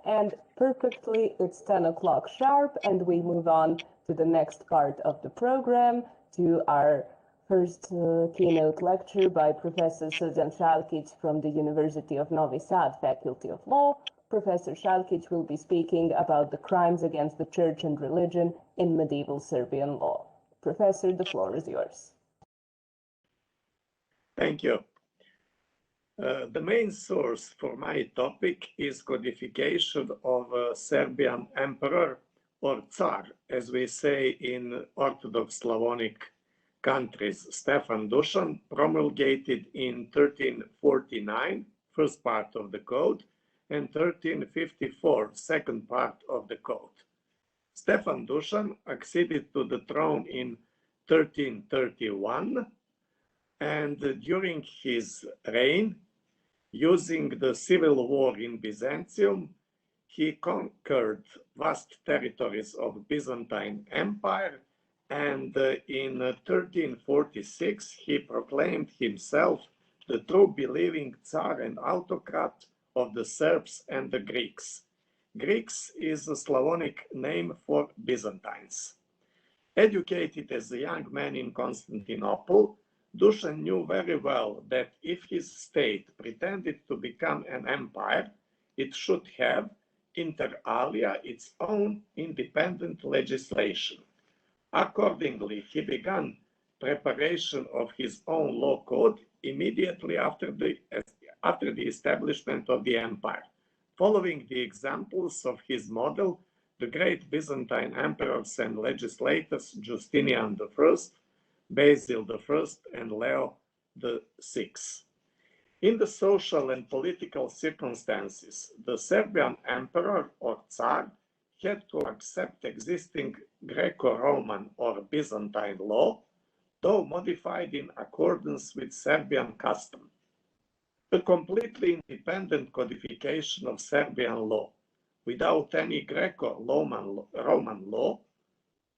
And perfectly, it's 10 o'clock sharp, and we move on to the next part of the program, to our first keynote lecture by Professor Srđan Šarkić from the University of Novi Sad, Faculty of Law. Professor Šarkić will be speaking about the crimes against the church and religion in medieval Serbian law. Professor, the floor is yours. Thank you. The main source for my topic is codification of a Serbian emperor, or Tsar, as we say in Orthodox Slavonic countries, Stefan Dušan, promulgated in 1349, first part of the code, and 1354, second part of the code. Stefan Dušan acceded to the throne in 1331, and during his reign, using the civil war in Byzantium, he conquered vast territories of Byzantine Empire, and in 1346 he proclaimed himself the true believing Tsar and autocrat of the Serbs and the Greeks. Greeks is a Slavonic name for Byzantines. Educated as a young man in Constantinople, Dušan knew very well that if his state pretended to become an empire, it should have, inter alia, its own independent legislation. Accordingly, he began preparation of his own law code immediately after the establishment of the empire, following the examples of his model, the great Byzantine emperors and legislators Justinian I, Basil I, and Leo VI. In the social and political circumstances, the Serbian emperor or Tsar had to accept existing Greco-Roman or Byzantine law, though modified in accordance with Serbian custom. A completely independent codification of Serbian law without any Greco-Roman law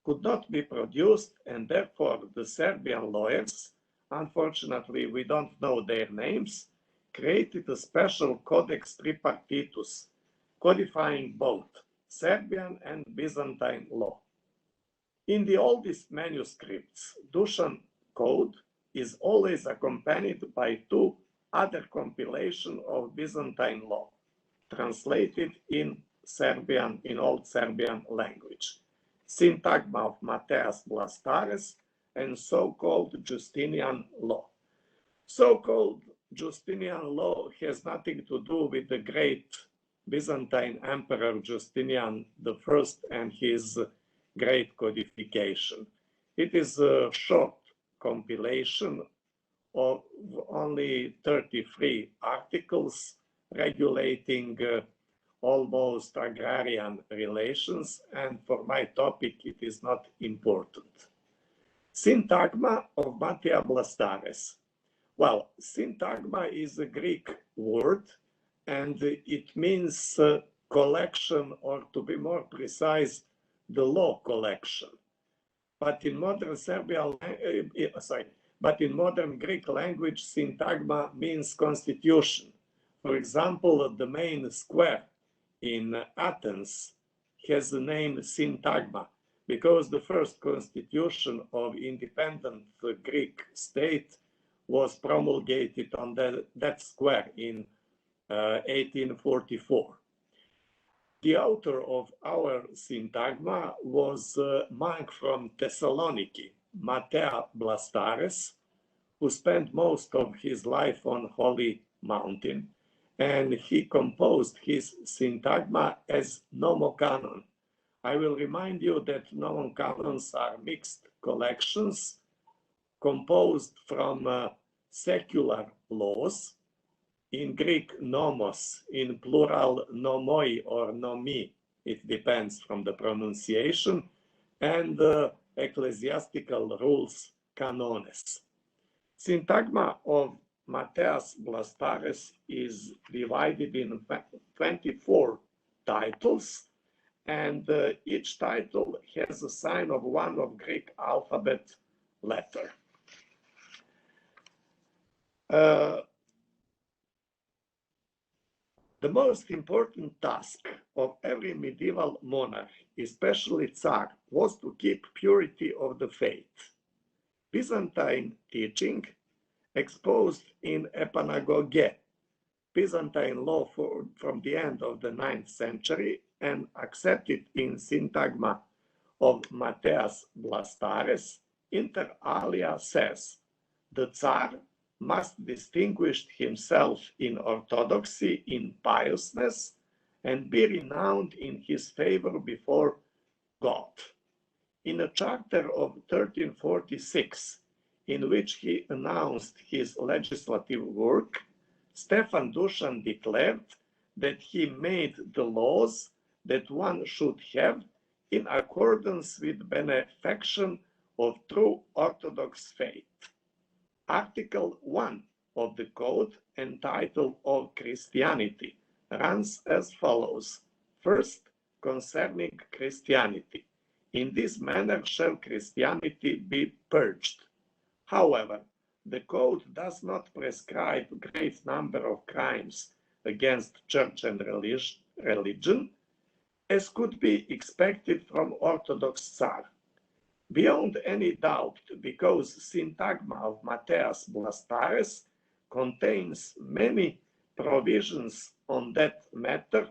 could not be produced, and therefore the Serbian lawyers, unfortunately we don't know their names, created a special Codex Tripartitus, codifying both Serbian and Byzantine law. In the oldest manuscripts, Dušan code is always accompanied by two other compilation of Byzantine law, translated in Serbian, in Old Serbian language. Syntagma of Mateas Blastares and so-called Justinian law. So-called Justinian law has nothing to do with the great Byzantine Emperor Justinian I and his great codification. It is a short compilation of only 33 articles regulating almost agrarian relations, and for my topic it is not important. Syntagma of Mateas Blastares. Well, syntagma is a Greek word, and it means collection, or to be more precise, the law collection. But in modern in modern Greek language, syntagma means constitution. For example, the main square in Athens has the name Syntagma, because the first constitution of independent Greek state was promulgated on that square in 1844. The author of our Syntagma was a monk from Thessaloniki, Mateas Blastares, who spent most of his life on Holy Mountain, and he composed his Syntagma as nomocanon. I will remind you that nomocanons are mixed collections composed from secular laws, in Greek nomos, in plural nomoi or nomi, it depends from the pronunciation, and ecclesiastical rules, canones. Syntagma of Mateas Blastares is divided in 24 titles, and each title has a sign of one of Greek alphabet letter. The most important task of every medieval monarch, especially Tsar, was to keep purity of the faith. Byzantine teaching, exposed in Epanagoge, Byzantine law from the end of the 9th century and accepted in syntagma of Matthias Blastares, inter alia says, the Tsar must distinguish himself in orthodoxy, in piousness, and be renowned in his favor before God. In a charter of 1346, in which he announced his legislative work, Stefan Dusan declared that he made the laws that one should have in accordance with benefaction of true Orthodox faith. Article 1 of the Code, entitled Of Christianity, runs as follows. First, concerning Christianity. In this manner shall Christianity be purged. However, the Code does not prescribe a great number of crimes against church and religion, as could be expected from Orthodox Tsar. Beyond any doubt, because syntagma of Matthias Blastares contains many provisions on that matter,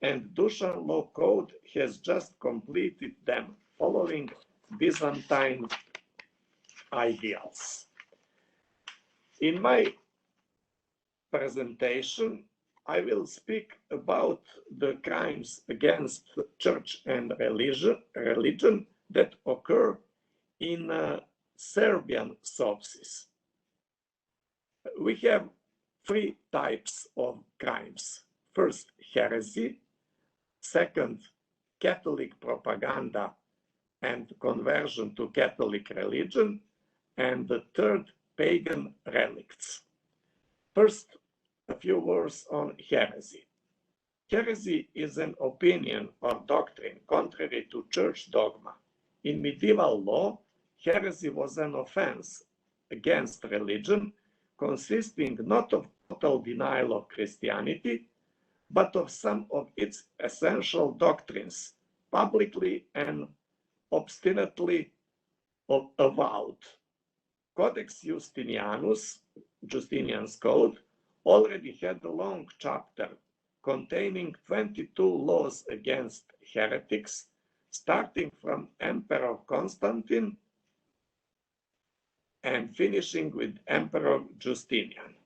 and Dusan Law Code has just completed them, following Byzantine ideals. In my presentation, I will speak about the crimes against church and religion that occur in Serbian sources. We have three types of crimes. First, heresy. Second, Catholic propaganda and conversion to Catholic religion. And the third, Pagan Relics. First, a few words on heresy. Heresy is an opinion or doctrine contrary to church dogma. In medieval law, heresy was an offense against religion, consisting not of total denial of Christianity, but of some of its essential doctrines, publicly and obstinately avowed. Codex Justinianus, Justinian's Code, already had a long chapter containing 22 laws against heretics, starting from Emperor Constantine and finishing with Emperor Justinian.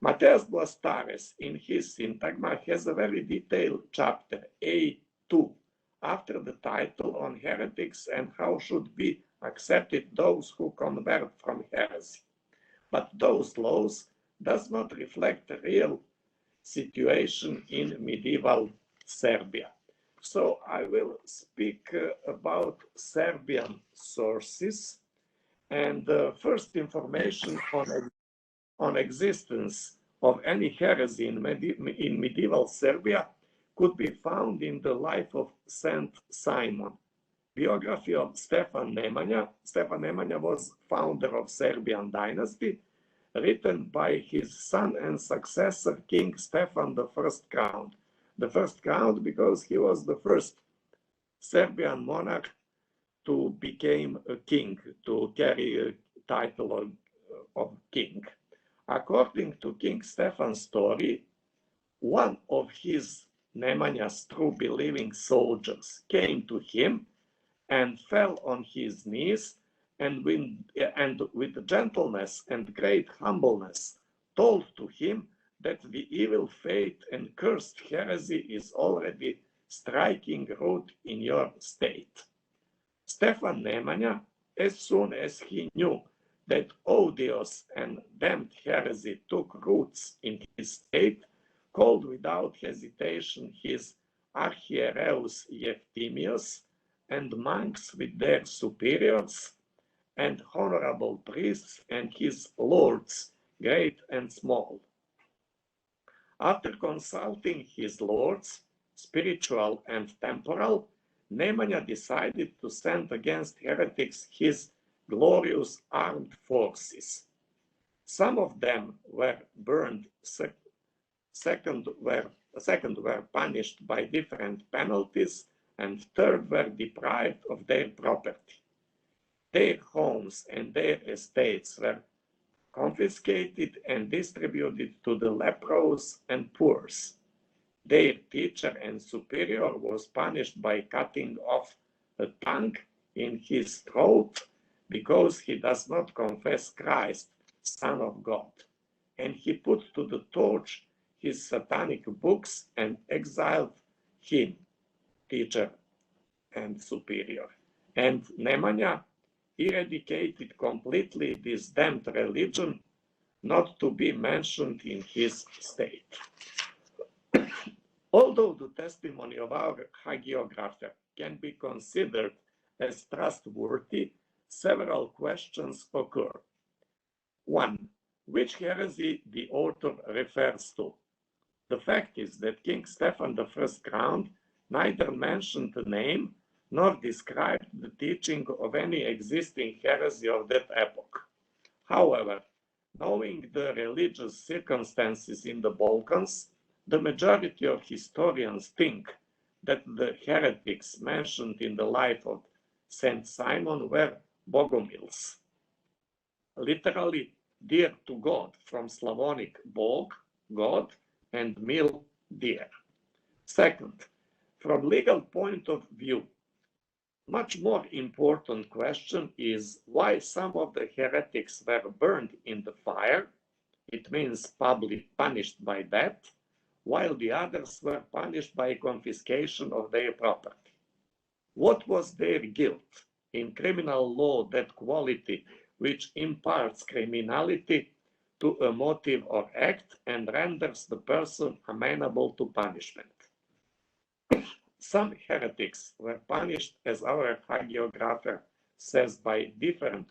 Matthias Blastares, in his syntagma, has a very detailed chapter, A2, after the title on heretics and how should be accepted those who convert from heresy. But those laws does not reflect the real situation in medieval Serbia. So I will speak about Serbian sources, and first information on existence of any heresy in medieval Serbia could be found in the life of Saint Simon. Biography of Stefan Nemanja. Stefan Nemanja was founder of Serbian dynasty, written by his son and successor, King Stefan I Crowned. The first crowned because he was the first Serbian monarch to become a king, to carry a title of king. According to King Stefan's story, one of his Nemanja's true believing soldiers came to him and fell on his knees and with gentleness and great humbleness told to him that the evil fate and cursed heresy is already striking root in your state. Stefan Nemanja, as soon as he knew that odious and damned heresy took roots in his state, called without hesitation his archiereus Eftimius and monks with their superiors, and honorable priests and his lords, great and small. After consulting his lords, spiritual and temporal, Nemanja decided to send against heretics his glorious armed forces. Some of them were burned second were punished by different penalties, and third were deprived of their property. Their homes and their estates were confiscated and distributed to the leprous and poor. Their teacher and superior was punished by cutting off a tongue in his throat because he does not confess Christ, Son of God. And he put to the torch his satanic books and exiled him, teacher and superior. And Nemanja eradicated completely this damned religion, not to be mentioned in his state. Although the testimony of our hagiographer can be considered as trustworthy, several questions occur. 1. Which heresy the author refers to? The fact is that King Stephen I crowned neither mentioned the name nor described the teaching of any existing heresy of that epoch. However, knowing the religious circumstances in the Balkans, the majority of historians think that the heretics mentioned in the life of Saint Simon were Bogomils, literally dear to God, from Slavonic Bog, God, and mil, dear. Second, from legal point of view, much more important question is why some of the heretics were burned in the fire, it means publicly punished by death, while the others were punished by confiscation of their property. What was their guilt? In criminal law, that quality which imparts criminality to a motive or act and renders the person amenable to punishment. Some heretics were punished, as our hagiographer says, by different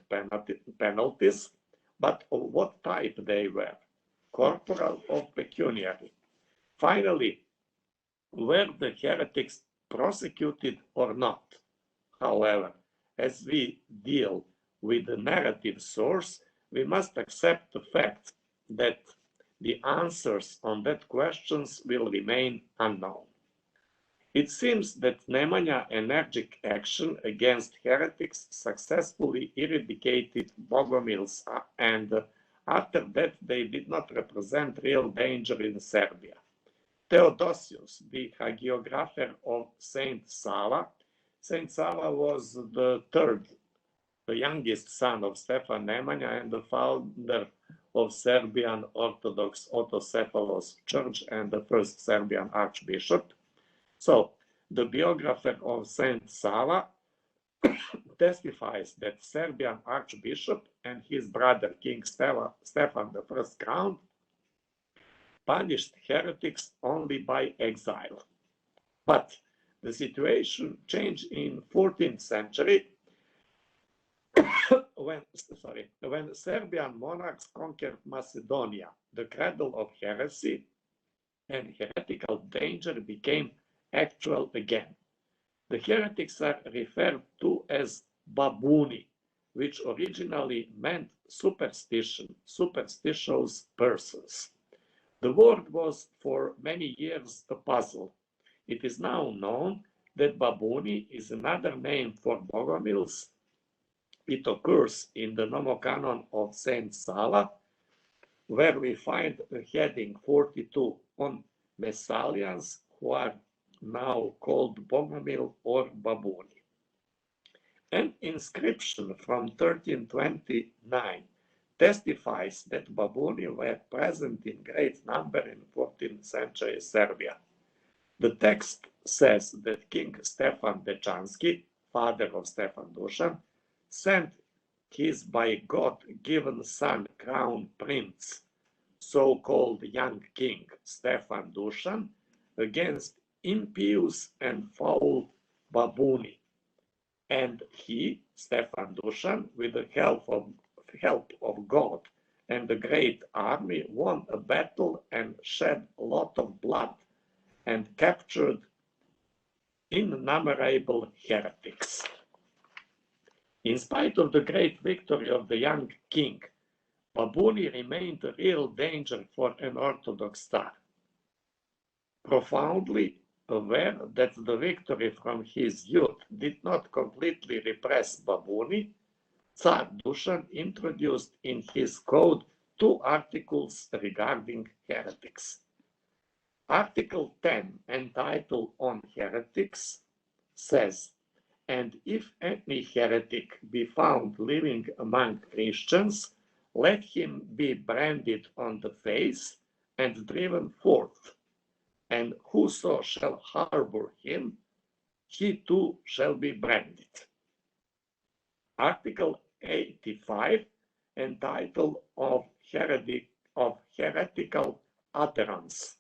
penalties, but of what type they were, corporal or pecuniary. Finally, were the heretics prosecuted or not? However, as we deal with the narrative source, we must accept the fact that the answers on that questions will remain unknown. It seems that Nemanja's energetic action against heretics successfully eradicated Bogomils, and after that they did not represent real danger in Serbia. Theodosius, the hagiographer of Saint Sava was the youngest son of Stefan Nemanja and the founder of Serbian Orthodox Autocephalous Church and the first Serbian Archbishop. So, the biographer of Saint Sava testifies that Serbian Archbishop and his brother King Stefan I crowned punished heretics only by exile. But the situation changed in 14th century when Serbian monarchs conquered Macedonia, the cradle of heresy, and heretical danger became actual again. The heretics are referred to as babuni, which originally meant superstition, superstitious persons. The word was for many years a puzzle. It is now known that babuni is another name for Bogomils. It occurs in the Nomocanon of Saint Sava, where we find a heading 42 on Messalians who are now called Bogomil or Babuni. An inscription from 1329 testifies that Babuni were present in great number in 14th century Serbia. The text says that King Stefan Dečanski, father of Stefan Dušan, sent his by God given son, crown prince, so-called young king Stefan Dušan, against impious and foul Babuni. And he, Stefan Dušan, with the help of God and a great army, won a battle and shed a lot of blood and captured innumerable heretics. In spite of the great victory of the young king, Babuni remained a real danger for an Orthodox star. Profoundly aware that the victory from his youth did not completely repress Babuni, Tsar Dušan introduced in his code 2 articles regarding heretics. Article 10, entitled On Heretics, says, "And if any heretic be found living among Christians, let him be branded on the face and driven forth. And whoso shall harbor him, he too shall be branded." Article 85, entitled of Heretical Utterance.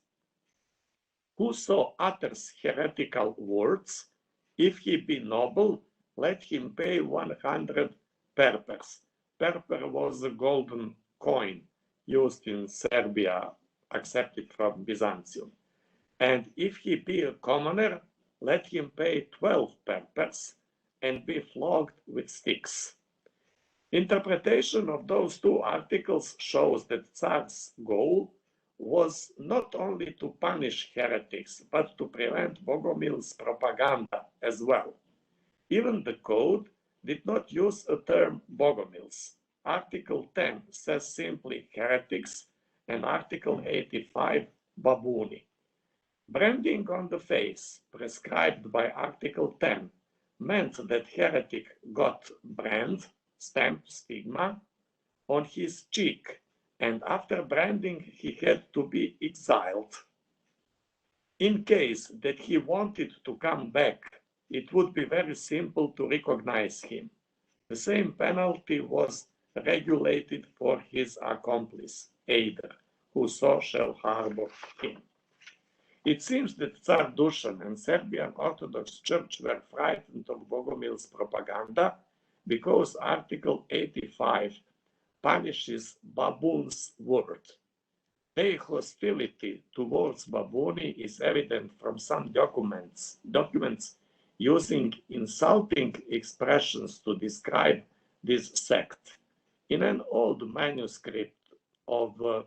"Whoso utters heretical words, if he be noble, let him pay 100 perpers." Perper was a golden coin used in Serbia, accepted from Byzantium. "And if he be a commoner, let him pay 12 perpers and be flogged with sticks." Interpretation of those 2 articles shows that Tsar's goal was not only to punish heretics, but to prevent Bogomil's propaganda as well. Even the code did not use a term Bogomils. Article 10 says simply heretics, and Article 85 Babuni. Branding on the face, prescribed by Article 10, meant that heretic got brand, stamp, stigma, on his cheek, and after branding he had to be exiled. In case that he wanted to come back, it would be very simple to recognize him. The same penalty was regulated for his accomplice, aider, whoso shall harbor him. It seems that Tsar Dušan and Serbian Orthodox Church were frightened of Bogomil's propaganda because Article 85 punishes Babun's word. Their hostility towards Babuni is evident from some documents using insulting expressions to describe this sect. In an old manuscript of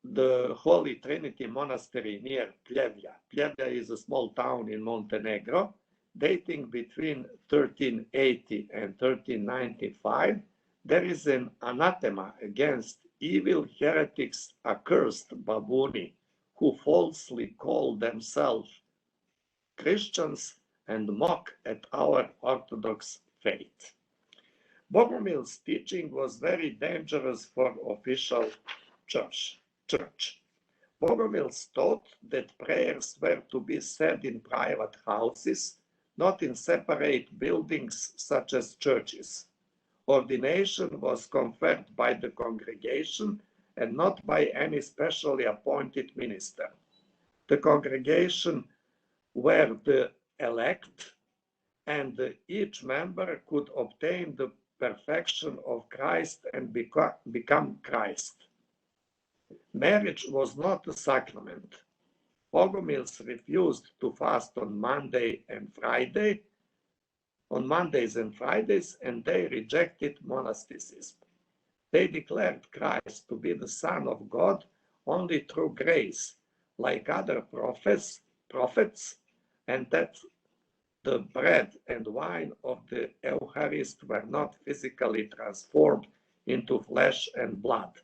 the Holy Trinity Monastery near Pljevlja. Pljevlja is a small town in Montenegro, dating between 1380 and 1395. There is an anathema against evil heretics, accursed Babuni, who falsely call themselves Christians and mock at our Orthodox faith. Bogomil's teaching was very dangerous for official church. Bogomils taught that prayers were to be said in private houses, not in separate buildings such as churches. Ordination was conferred by the congregation and not by any specially appointed minister. The congregation were the elect, and each member could obtain the perfection of Christ and become Christ. Marriage was not a sacrament. Bogomils refused to fast on Mondays and Fridays, and they rejected monasticism. They declared Christ to be the Son of God only through grace, like other prophets, and that the bread and wine of the Eucharist were not physically transformed into flesh and blood,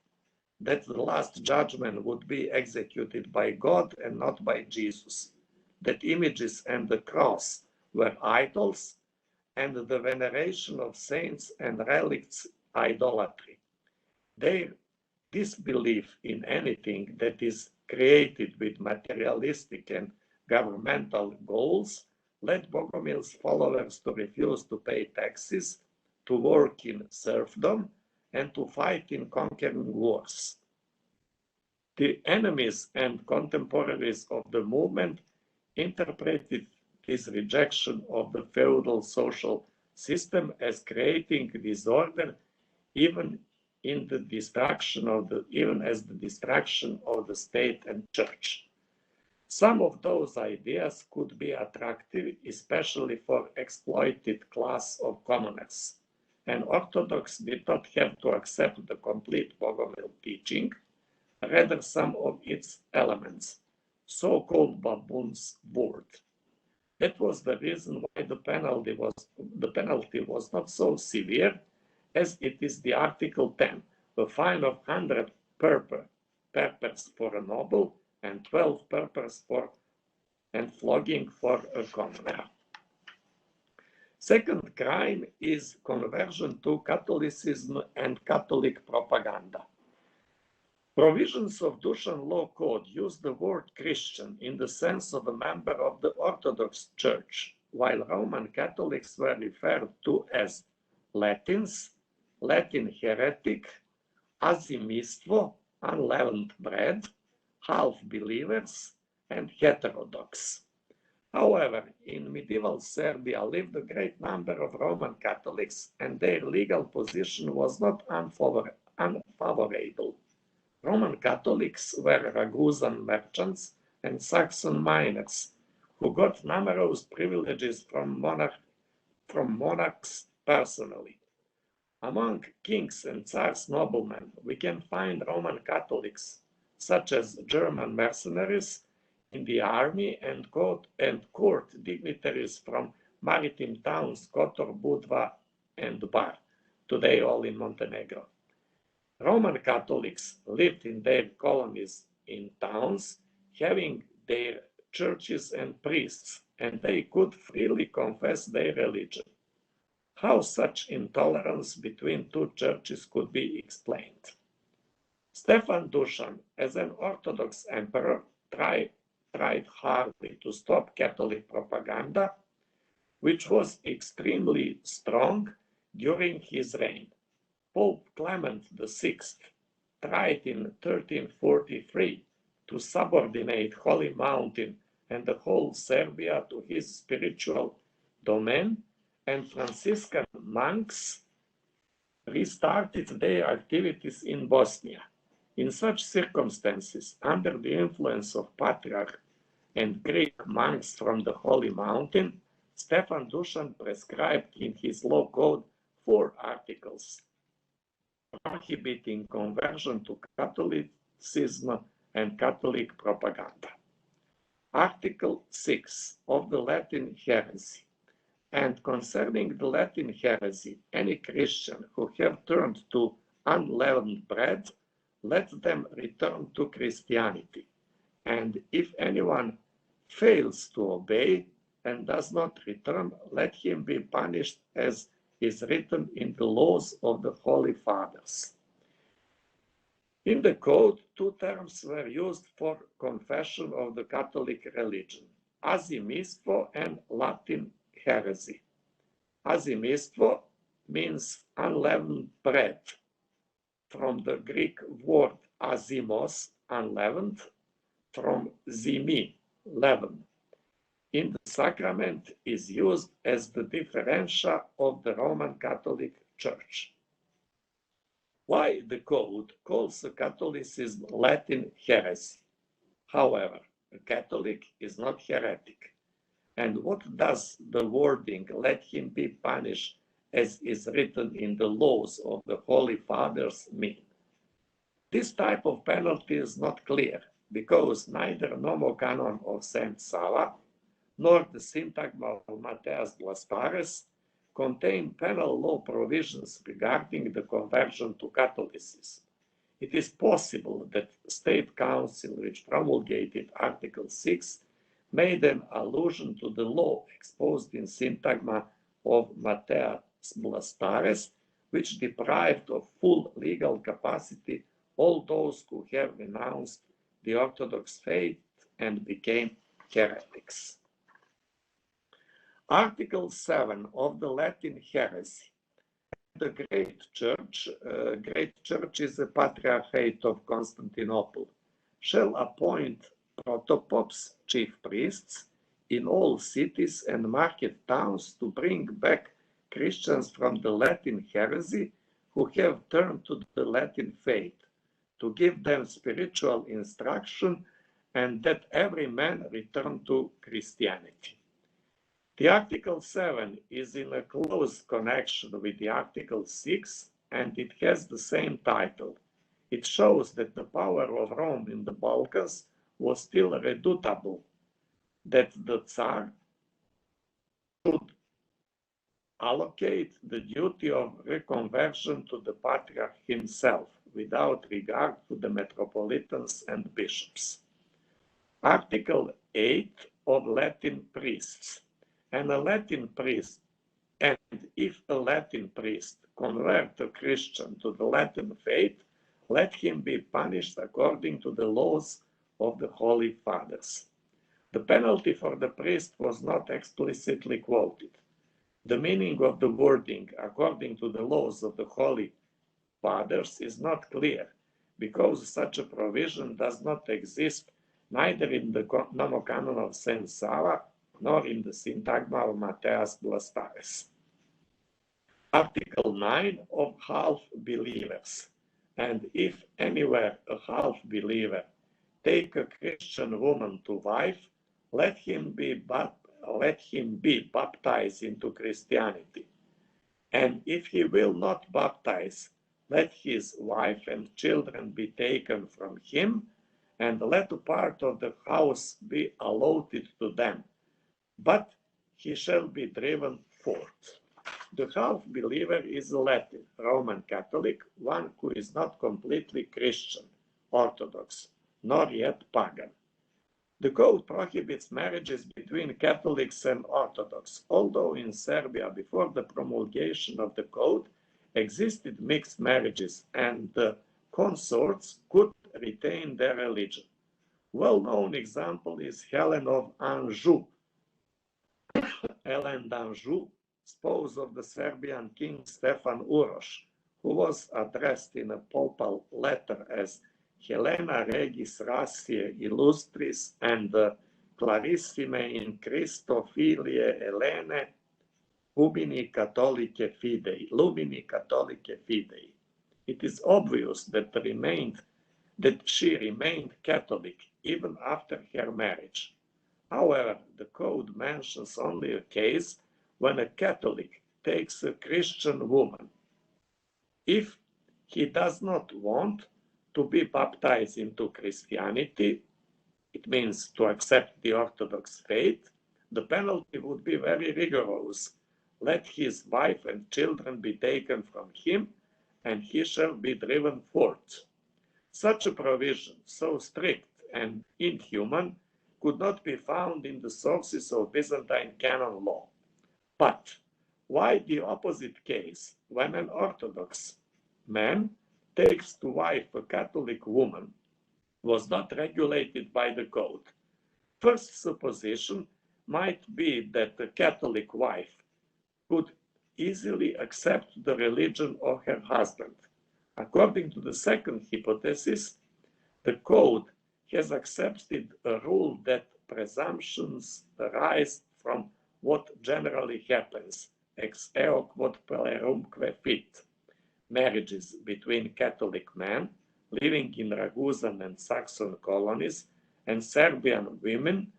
that the last judgment would be executed by God and not by Jesus, that images and the cross were idols, and the veneration of saints and relics idolatry. Their disbelief in anything that is created with materialistic and governmental goals led Bogomil's followers to refuse to pay taxes, to work in serfdom, and to fight in conquering wars. The enemies and contemporaries of the movement interpreted this rejection of the feudal social system as creating disorder, even as the destruction of the state and church. Some of those ideas could be attractive, especially for exploited class of commoners. And Orthodox did not have to accept the complete Bogomil teaching. rather some of its elements, so-called baboon's word. That was the reason why the penalty was not so severe, as it is the Article 10, a fine of 100 purpers for a noble and 12 purpers and flogging for a commoner. Second crime is conversion to Catholicism and Catholic propaganda. Provisions of Dušan Law Code use the word Christian in the sense of a member of the Orthodox Church, while Roman Catholics were referred to as Latins, Latin heretic, azimistvo, unleavened bread, half-believers, and heterodox. However, in medieval Serbia lived a great number of Roman Catholics, and their legal position was not unfavorable. Roman Catholics were Ragusan merchants and Saxon miners, who got numerous privileges from monarchs personally. Among kings and Tsar's noblemen, we can find Roman Catholics, such as German mercenaries in the army and court dignitaries from maritime towns Kotor, Budva, and Bar, today all in Montenegro. Roman Catholics lived in their colonies in towns, having their churches and priests, and they could freely confess their religion. How such intolerance between two churches could be explained? Stefan Dušan, as an Orthodox emperor, tried hardly to stop Catholic propaganda, which was extremely strong during his reign. Pope Clement VI tried in 1343 to subordinate Holy Mountain and the whole Serbia to his spiritual domain, and Franciscan monks restarted their activities in Bosnia. In such circumstances, under the influence of Patriarch and Greek monks from the Holy Mountain, Stefan Dušan prescribed in his law code 4 articles prohibiting conversion to Catholicism and Catholic propaganda. Article 6 of the Latin Heresy. And concerning the Latin heresy, any Christian who have turned to unleavened bread, let them return to Christianity. And if anyone fails to obey and does not return, let him be punished as is written in the laws of the Holy Fathers. In the code, 2 terms were used for confession of the Catholic religion, azimistvo and Latin heresy. Azimistvo means unleavened bread, from the Greek word azimos, unleavened, from zimi, leaven. In the sacrament is used as the differentia of the Roman Catholic Church. Why the code calls Catholicism Latin heresy? However, a Catholic is not heretic. And what does the wording, let him be punished as is written in the laws of the Holy Fathers, mean? This type of penalty is not clear, because neither Nomocanon of St. Sava nor the Syntagma of Mateas Blastares contain penal law provisions regarding the conversion to Catholicism. It is possible that State Council, which promulgated Article 6, made an allusion to the law exposed in Syntagma of Mateas Blastares, which deprived of full legal capacity all those who have renounced the Orthodox faith and became heretics. Article 7 of the Latin Heresy. The Great Church is the Patriarchate of Constantinople, shall appoint protopopes, chief priests, in all cities and market towns to bring back Christians from the Latin heresy who have turned to the Latin faith, to give them spiritual instruction, and that every man return to Christianity. The Article 7 is in a close connection with the Article 6, and it has the same title. It shows that the power of Rome in the Balkans was still redoubtable, that the Tsar should allocate the duty of reconversion to the Patriarch himself, without regard to the metropolitans and bishops. Article 8 of Latin priests. And if a Latin priest convert a Christian to the Latin faith, let him be punished according to the laws of the Holy Fathers. The penalty for the priest was not explicitly quoted. The meaning of the wording, according to the laws of the Holy Fathers, is not clear, because such a provision does not exist neither in the Nomocanon of St. Sava nor in the Syntagma of Mateas Blastares. Article 9 of half-believers. And if anywhere a half-believer take a Christian woman to wife, let him be baptized into Christianity. And if he will not baptize, let his wife and children be taken from him, and let a part of the house be allotted to them, but he shall be driven forth. The half-believer is a Latin, Roman Catholic, one who is not completely Christian, Orthodox, nor yet pagan. The code prohibits marriages between Catholics and Orthodox, although in Serbia, before the promulgation of the code, existed mixed marriages and the consorts could retain their religion. Well-known example is Helen of Anjou. Helen d'Anjou, spouse of the Serbian king Stefan Uroš, who was addressed in a papal letter as Helena Regis Rassiae Illustris and Clarissime in Christo Filiae Helene Lumini Catholicae Fidei. It is obvious that she remained Catholic even after her marriage. However, the code mentions only a case when a Catholic takes a Christian woman. If he does not want to be baptized into Christianity, it means to accept the Orthodox faith, the penalty would be very rigorous. Let his wife and children be taken from him, and he shall be driven forth. Such a provision, so strict and inhuman, could not be found in the sources of Byzantine canon law. But why the opposite case when an Orthodox man takes to wife a Catholic woman was not regulated by the code? First supposition might be that the Catholic wife could easily accept the religion of her husband. According to the second hypothesis, the code has accepted a rule that presumptions arise from what generally happens, ex eo quod plerumque fit. Marriages between Catholic men living in Ragusan and Saxon colonies and Serbian women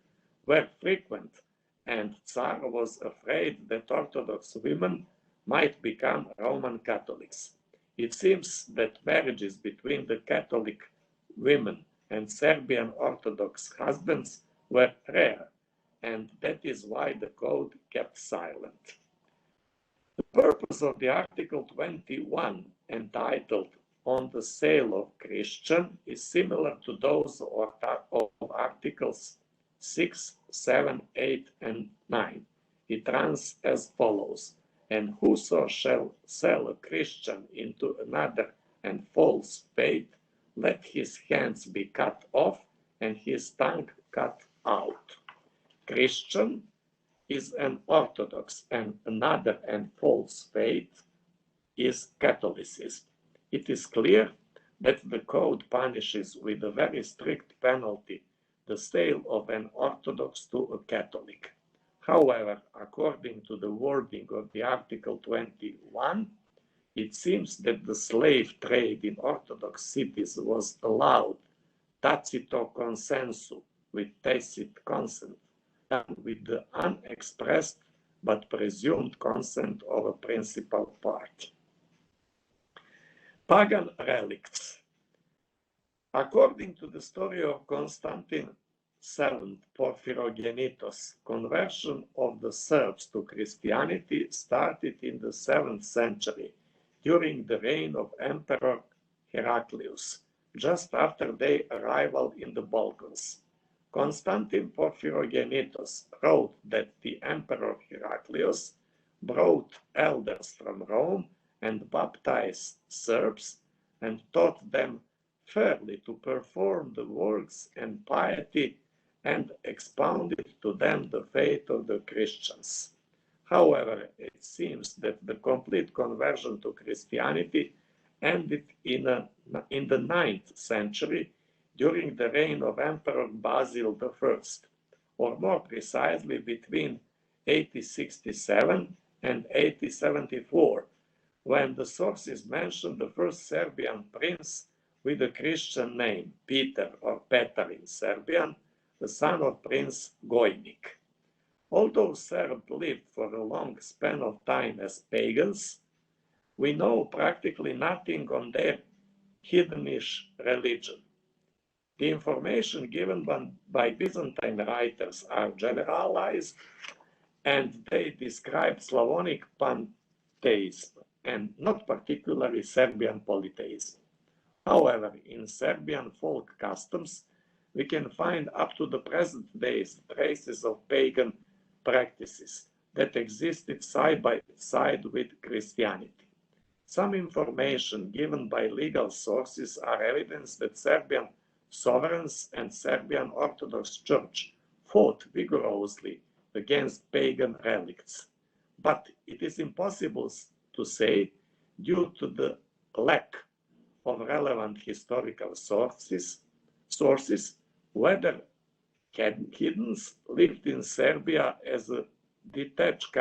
were frequent, and Tsar was afraid that Orthodox women might become Roman Catholics. It seems that marriages between the Catholic women and Serbian Orthodox husbands were rare, and that is why the code kept silent. The purpose of the Article 21, entitled On the Sale of Christian, is similar to those of Articles 6, 7, 8, and 9. It runs as follows: and whoso shall sell a Christian into another and false faith, let his hands be cut off and his tongue cut out. Christian is an Orthodox, and another and false faith is Catholicism. It is clear that the code punishes with a very strict penalty the sale of an Orthodox to a Catholic. However, according to the wording of the Article 21, it seems that the slave trade in Orthodox cities was allowed tacito consensu, with tacit consent, and with the unexpressed but presumed consent of a principal party. Pagan relics. According to the story of Constantine VII Porphyrogenitos, conversion of the Serbs to Christianity started in the 7th century during the reign of Emperor Heraclius, just after their arrival in the Balkans. Constantine Porphyrogenitos wrote that the Emperor Heraclius brought elders from Rome and baptized Serbs and taught them fairly to perform the works and piety and expounded to them the faith of the Christians. However, it seems that the complete conversion to Christianity ended in the 9th century during the reign of Emperor Basil I, or more precisely between 8067 and 8074, when the sources mention the first Serbian prince with a Christian name, Peter or Petar in Serbian, the son of Prince Gojnik. Although Serbs lived for a long span of time as pagans, we know practically nothing on their heathenish religion. The information given by Byzantine writers are generalized, and they describe Slavonic pantheism and not particularly Serbian polytheism. However, in Serbian folk customs, we can find up to the present days traces of pagan practices that existed side by side with Christianity. Some information given by legal sources are evidence that Serbian sovereigns and Serbian Orthodox Church fought vigorously against pagan relics. But it is impossible to say, due to the lack of relevant historical sources, whether heathens lived in Serbia as a detached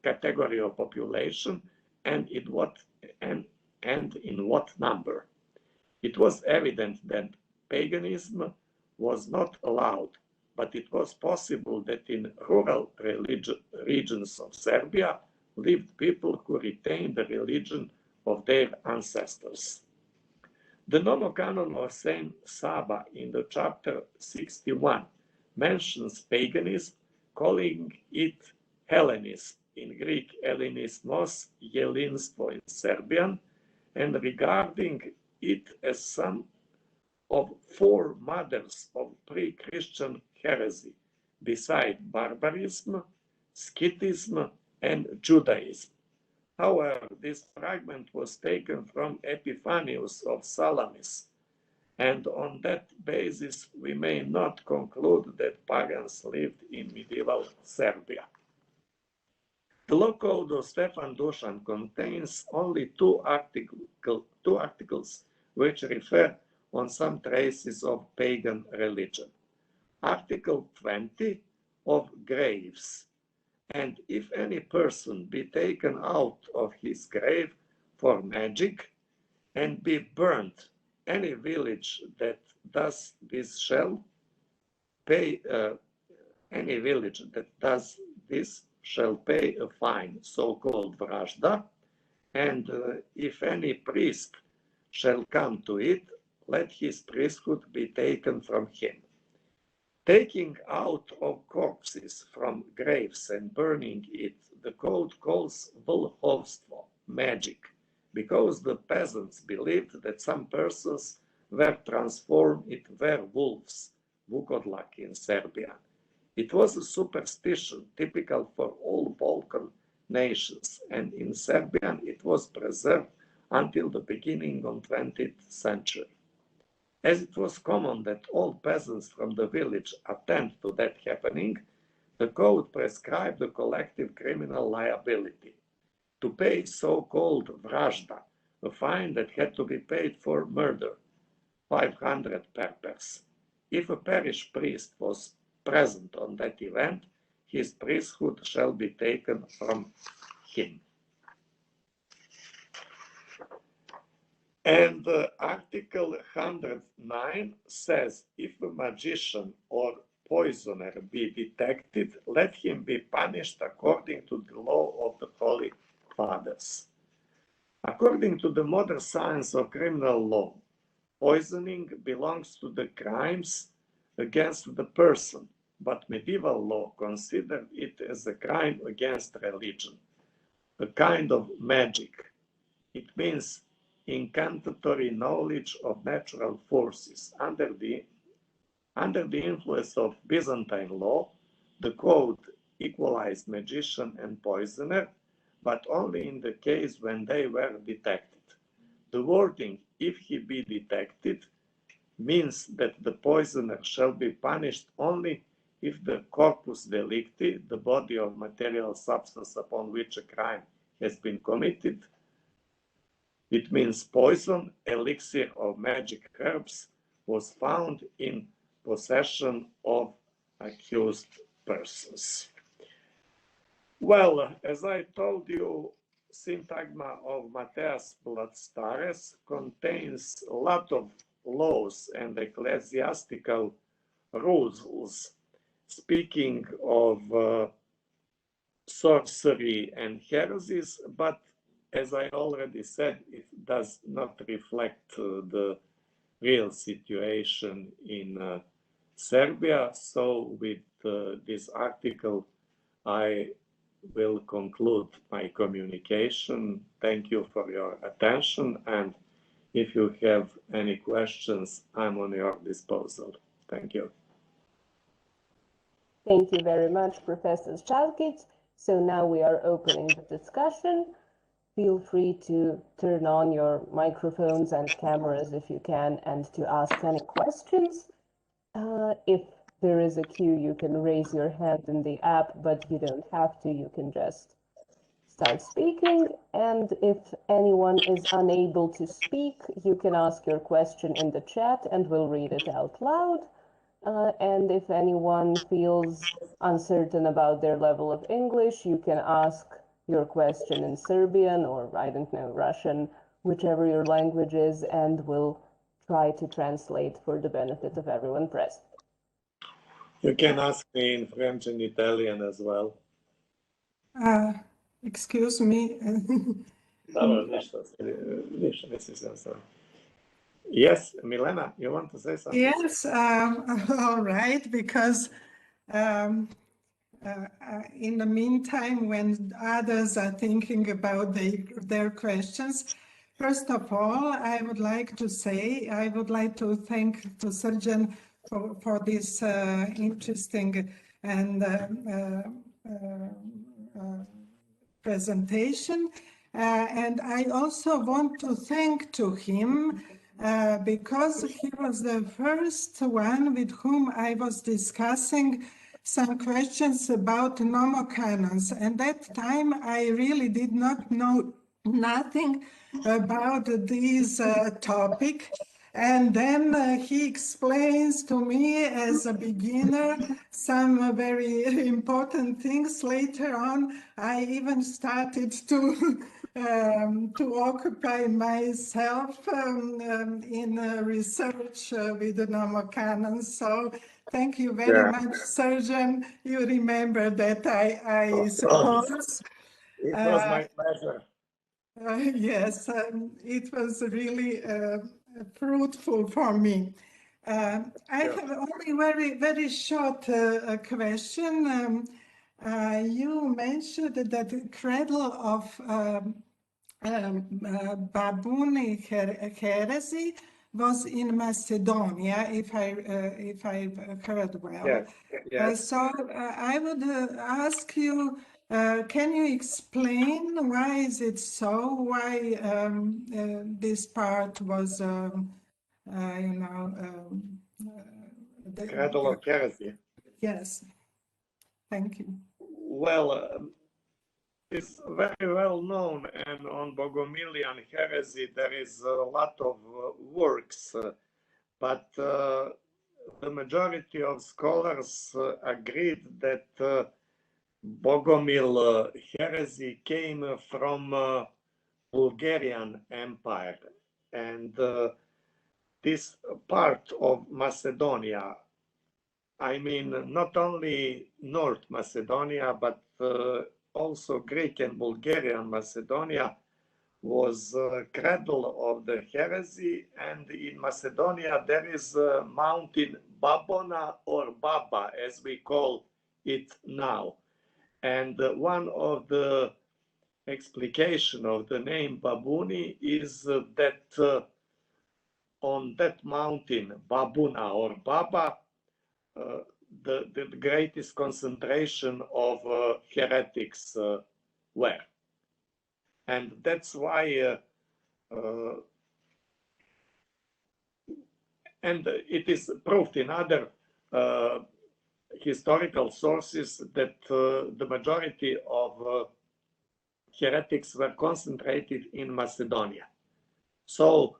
category of population and in what number. It was evident that paganism was not allowed, but it was possible that in rural regions of Serbia lived people who retained the religion of their ancestors. The Nomocanon of Saint Saba in the chapter 61 mentions paganism, calling it Hellenism, in Greek Hellenismos, Jelinstvo in Serbian, and regarding it as some of 4 mothers of pre-Christian heresy, beside barbarism, Scythism, and Judaism. However, this fragment was taken from Epiphanius of Salamis, and on that basis we may not conclude that pagans lived in medieval Serbia. The law code of Stefan Dusan contains only two articles which refer on some traces of pagan religion. Article 20 of graves, and if any person be taken out of his grave for magic and be burnt, any village that does this shall pay a fine, so-called vražda, and if any priest shall come to it, let his priesthood be taken from him. Taking out of corpses from graves and burning it, the code calls volhovstvo, magic, because the peasants believed that some persons were transformed into werewolves, vukodlak in Serbian. It was a superstition typical for all Balkan nations, and in Serbian it was preserved until the beginning of the 20th century. As it was common that all peasants from the village attend to that happening, the code prescribed a collective criminal liability to pay so-called vražda, a fine that had to be paid for murder, 500 perpers. If a parish priest was present on that event, his priesthood shall be taken from him. And Article 109 says, if a magician or poisoner be detected, let him be punished according to the law of the Holy Fathers. According to the modern science of criminal law, Poisoning belongs to the crimes against the person, but medieval law considered it as a crime against religion, a kind of magic. It means incantatory knowledge of natural forces. Under the influence of Byzantine law, the code equalized magician and poisoner, but only in the case when they were detected. The wording, if he be detected, means that the poisoner shall be punished only if the corpus delicti, the body of material substance upon which a crime has been committed, it means poison, elixir, or magic herbs, was found in possession of accused persons. Well, as I told you, Syntagma of Mateas Bloodstares contains a lot of laws and ecclesiastical rules speaking of sorcery and heresies, but as I already said, it does not reflect the real situation in Serbia. So with this article, I will conclude my communication. Thank you for your attention. And if you have any questions, I'm on your disposal. Thank you. Thank you very much, Professor Šarkić. So now we are opening the discussion. Feel free to turn on your microphones and cameras if you can, and to ask any questions. If there is a queue, you can raise your hand in the app, but you don't have to. You can just start speaking. And if anyone is unable to speak, you can ask your question in the chat and we'll read it out loud. And if anyone feels uncertain about their level of English, you can ask your question in Serbian or, I don't know, Russian, whichever your language is, and we'll try to translate for the benefit of everyone present. You can ask me in French and Italian as well. Excuse me. Yes, Milena, you want to say something? Yes, all right, because in the meantime, when others are thinking about their questions, first of all, I would like to thank Srđan for this interesting and presentation. And I also want to thank to him because he was the first one with whom I was discussing some questions about nomocanons. And that time I really did not know nothing about this topic. And then he explains to me as a beginner some very important things. Later on, I even started to occupy myself in research with the nomocanons. So thank you very much, Srđan. You remember that, I suppose. It was my pleasure. Yes, it was really fruitful for me. I have only very short question. You mentioned that the cradle of Babuni heresy was in Macedonia, if I've heard well. Yes, yes. So I would ask you, can you explain why is it so? Why this part was, Cradle of heresy. Yes, thank you. Well, it's very well known, and on Bogomilian heresy there is a lot of works, but the majority of scholars agreed that Bogomil heresy came from Bulgarian Empire, and this part of Macedonia, I mean not only North Macedonia, but also Greek and Bulgarian Macedonia, was cradle of the heresy, and in Macedonia there is a mountain Babona or Baba, as we call it now. And one of the explication of the name Babuni is that on that mountain, Babuna or Baba, the greatest concentration of heretics were. And that's why, and it is proved in other historical sources that the majority of heretics were concentrated in Macedonia. So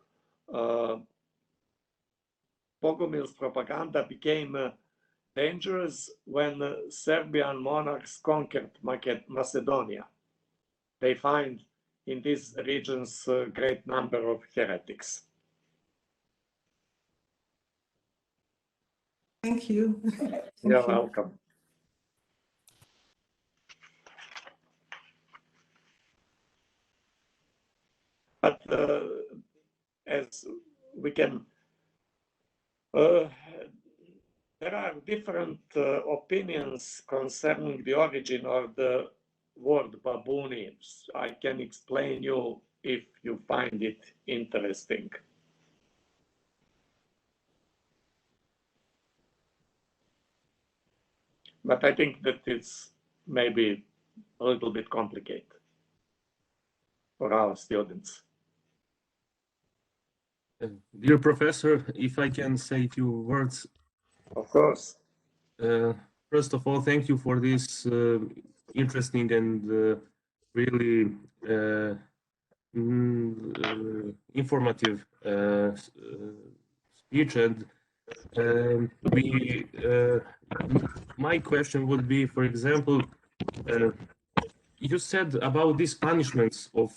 Bogomil's propaganda became dangerous when Serbian monarchs conquered Macedonia. They find in these regions a great number of heretics. Thank you. You're welcome. But as we can, there are different opinions concerning the origin of the word Babuni. I can explain you if you find it interesting. But I think that it's maybe a little bit complicated for our students. Dear Professor, if I can say a few words. Of course. First of all, thank you for this interesting and really informative speech. And my question would be, for example, you said about these punishments of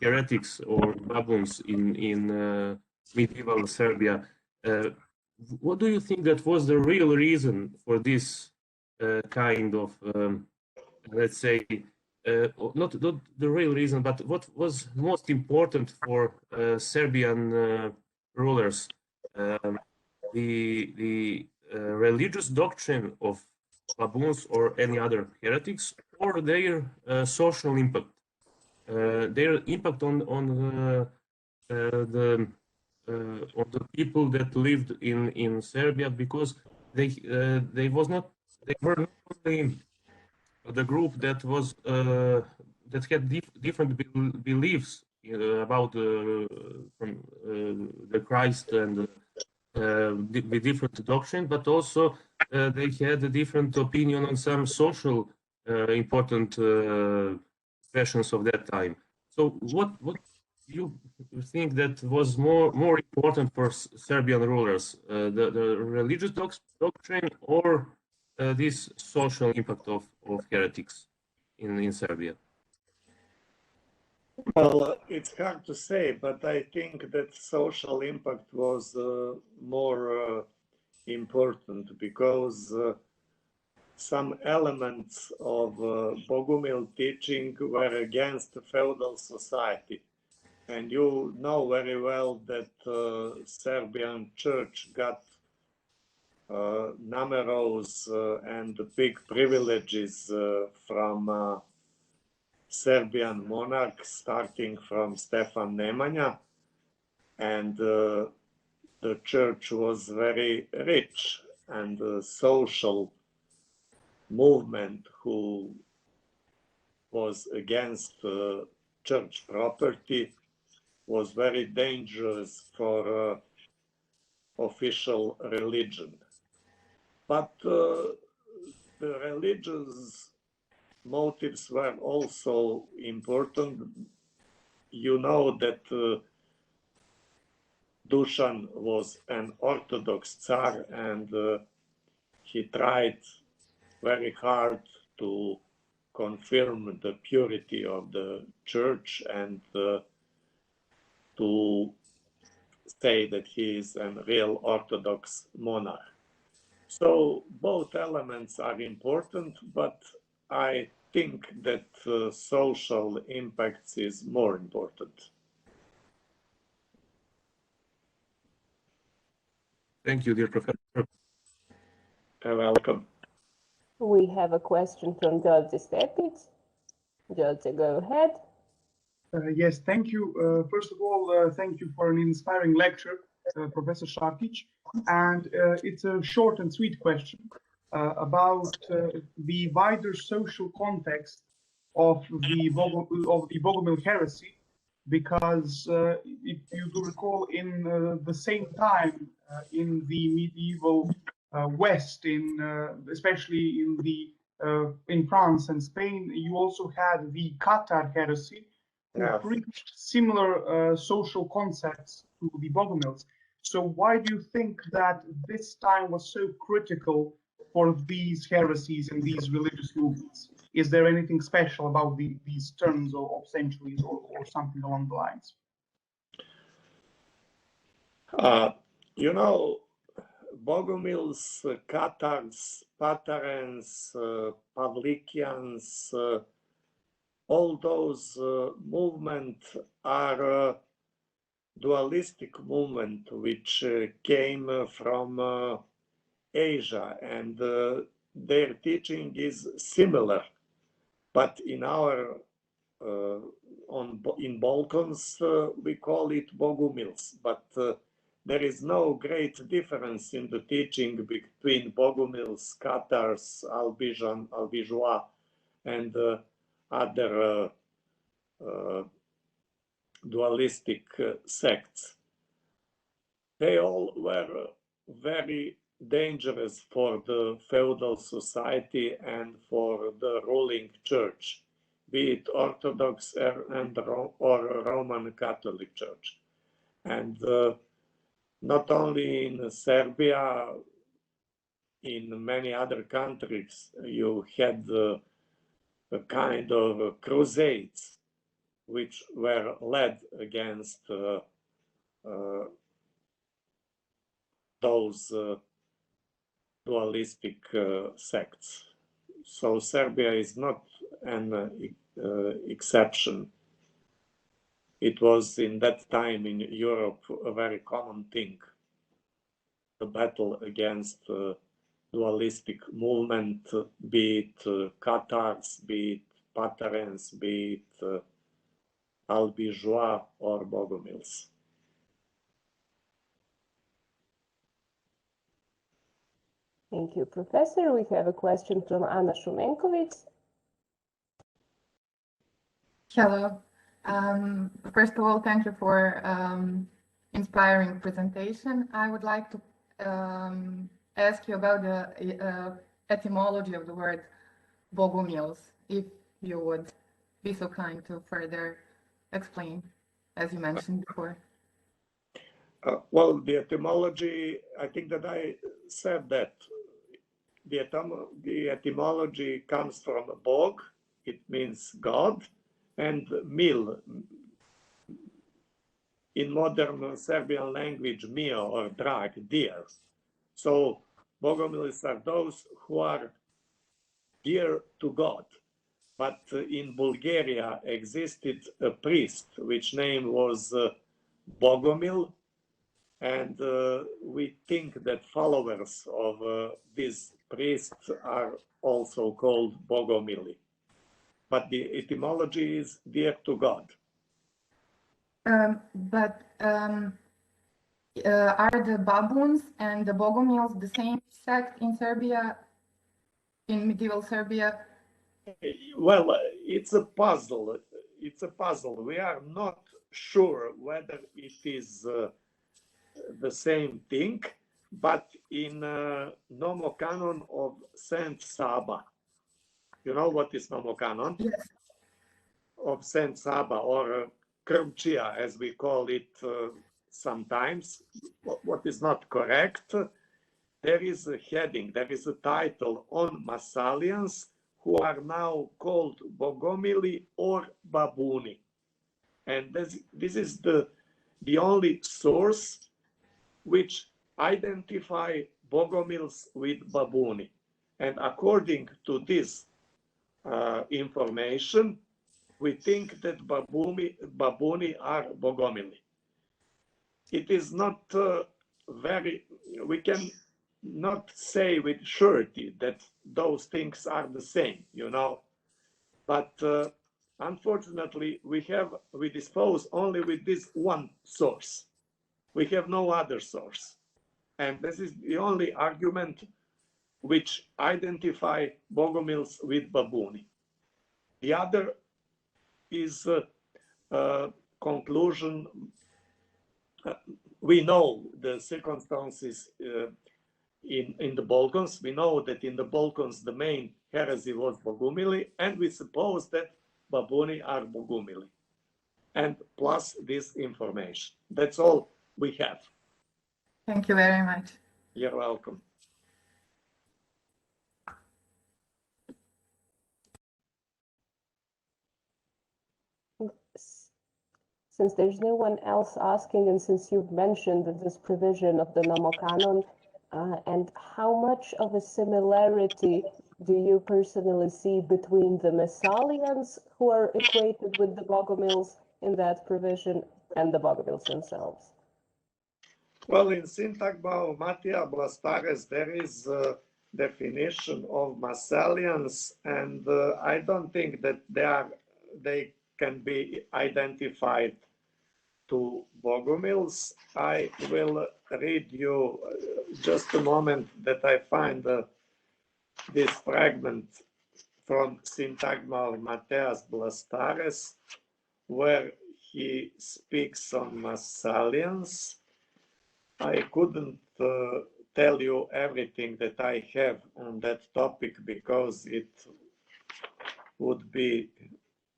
heretics or baboons in medieval Serbia. What do you think that was the real reason for this kind of, let's say, not the real reason, but what was most important for Serbian rulers? The religious doctrine of baboons or any other heretics, or their social impact, their impact on the people that lived in Serbia, because they were not only the group that was that had different beliefs about from the Christ and the different doctrine, but also they had a different opinion on some social important questions of that time. So what you think that was more important for Serbian rulers, the religious doctrine or this social impact of heretics in Serbia? Well, it's hard to say, but I think that social impact was more important, because some elements of Bogomil teaching were against the feudal society. And you know very well that Serbian church got numerous and big privileges from Serbian monarchs, starting from Stefan Nemanja, and the church was very rich, and the social movement who was against church property was very dangerous for official religion. But the religious motives were also important. You know that Dušan was an Orthodox Tsar, and he tried very hard to confirm the purity of the church and to say that he is a real Orthodox monarch. So both elements are important, but I think that social impacts is more important. Thank you, dear Professor. You're welcome. We have a question from George Stepic. George, go ahead. Yes, thank you. First of all, thank you for an inspiring lecture, Professor Šarkić. And it's a short and sweet question about the wider social context of the Bogomil heresy, because if you do recall, in the same time in the medieval West, especially in France and Spain, you also had the Cathar heresy, who preached similar social concepts to the Bogomils. So why do you think that this time was so critical for these heresies and these religious movements? Is there anything special about these terms of centuries or something along the lines? You know, Bogomils, Cathars, Patharans, Pavlikians, all those movements are dualistic movement which came from Asia, and their teaching is similar, but in our in Balkans we call it Bogomils, but there is no great difference in the teaching between Bogomils, Cathars, Albigeois, and other dualistic sects. They all were very dangerous for the feudal society and for the ruling church, be it Orthodox or Roman Catholic Church. And not only in Serbia, in many other countries, you had a kind of crusades which were led against those dualistic sects. So Serbia is not an exception. It was in that time in Europe a very common thing, the battle against dualistic movement, be it Cathars, be it Patharans, be it Albigeois or Bogomils. Thank you, Professor. We have a question from Anna Shumenkovic. Hello. First of all, thank you for inspiring presentation. I would like to ask you about the etymology of the word Bogomils, if you would be so kind to further explain, as you mentioned before. Well, the etymology, I think that I said that the etymology comes from Bog, it means God, and mil, in modern Serbian language, mio or drag, dear. So Bogomils are those who are dear to God. But in Bulgaria existed a priest, which name was Bogomil, and we think that followers of this priest are also called Bogomili. But the etymology is dear to God. Are the baboons and the Bogomils the same sect in Serbia, in medieval Serbia? Well, it's a puzzle. It's a puzzle. We are not sure whether it is the same thing, but in Nomocanon of Saint Saba, you know what is Nomocanon? Yes. Of Saint Saba, or Krmčija, as we call it sometimes, what is not correct. There is a heading, there is a title on Massalians who are now called Bogomili or Babuni. And this is the only source which identify Bogomils with Babuni. And according to this information, we think that babuni are bogomili. It is not we can not say with surety that those things are the same, you know. But unfortunately, we dispose only with this one source. We have no other source. And this is the only argument which identify Bogomils with babuni. The other is conclusion. We know the circumstances in the Balkans. We know that in the Balkans the main heresy was Bogumili, and we suppose that babuni are Bogumili. And plus this information. That's all we have. Thank you very much. You're welcome. Since there's no one else asking, and since you've mentioned this provision of the Nomocanon, and how much of a similarity do you personally see between the Messalians who are equated with the Bogomils in that provision and the Bogomils themselves? Well, in Syntagma of Mattia Blastares, there is a definition of Massalians, and I don't think that they can be identified to Bogomils. I will read you just a moment that I find this fragment from Syntagma of Matthias Blastares, where he speaks on Massalians. I couldn't tell you everything that I have on that topic because it would be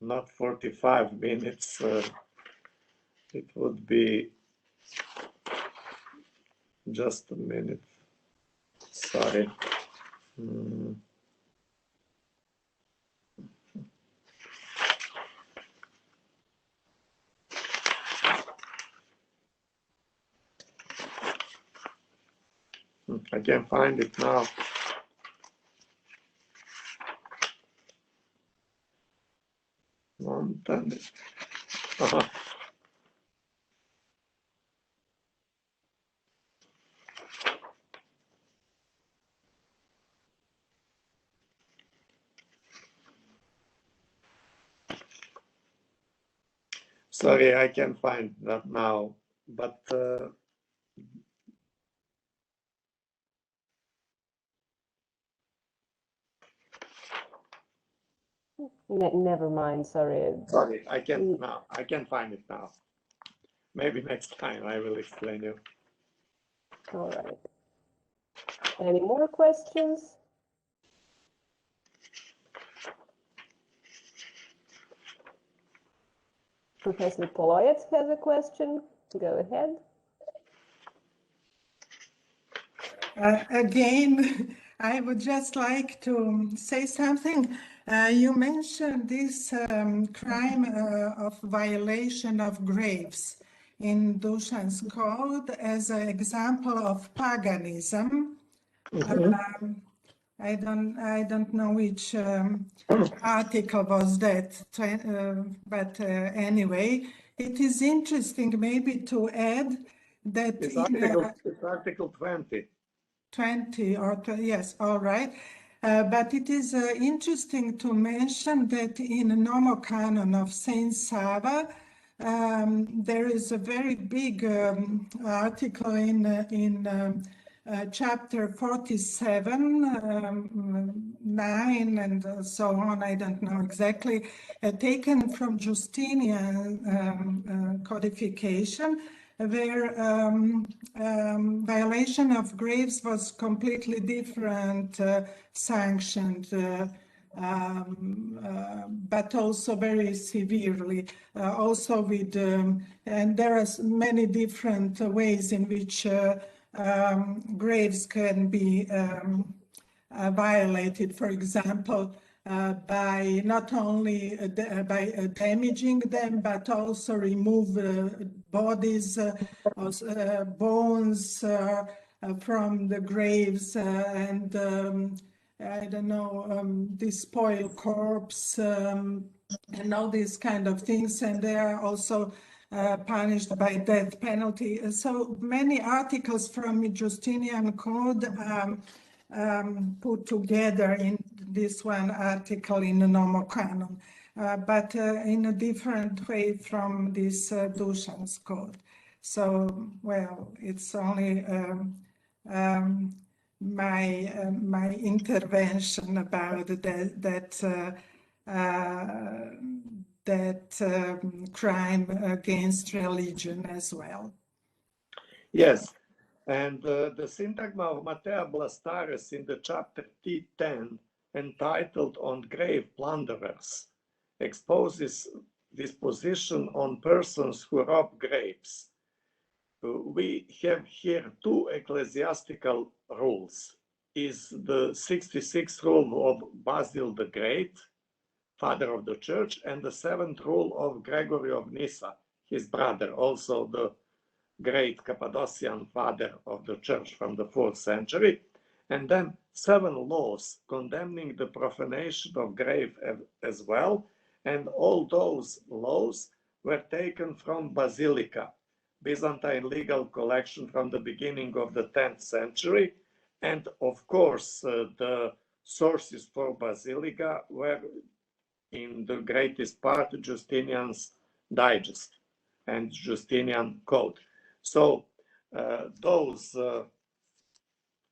not 45 minutes. It would be just a minute. Sorry. I can't find it now. Sorry, I can't find that now, but Never mind, sorry. Sorry, I can't now. I can't find it now. Maybe next time I will explain you. All right. Any more questions? Professor Poloyets has a question. Go ahead. Again, I would just like to say something. You mentioned this crime of violation of graves in Dušan's code as an example of paganism. I don't know which article was that, but anyway, it is interesting maybe to add that It's article 20. 20 or yes, all right. But it is interesting to mention that in the Nomocanon of Saint Sava, there is a very big article in chapter 47, 9, and so on, I don't know exactly, taken from Justinian codification, where violation of graves was completely different, sanctioned, but also very severely, also with, and there are many different ways in which graves can be violated, for example, by not only by damaging them, but also remove bodies, bones from the graves, and I don't know, despoil corpse, and all these kind of things, and they are also punished by death penalty. So many articles from the Justinian Code put together in this one article in the Nomocanon, but in a different way from this Dušan's Code. So, well, it's only my intervention about that crime against religion as well. Yes, and the syntagma of Matea Blastares in the chapter T10, entitled On Grave Plunderers, exposes this position on persons who rob graves. We have here two ecclesiastical rules. Is the 66th rule of Basil the Great, father of the church, and the 7th rule of Gregory of Nyssa, his brother, also the great Cappadocian father of the church from the 4th century, and then 7 laws condemning the profanation of grave as well, and all those laws were taken from Basilica, Byzantine legal collection from the beginning of the 10th century, and of course the sources for Basilica were in the greatest part Justinian's Digest and Justinian Code. So those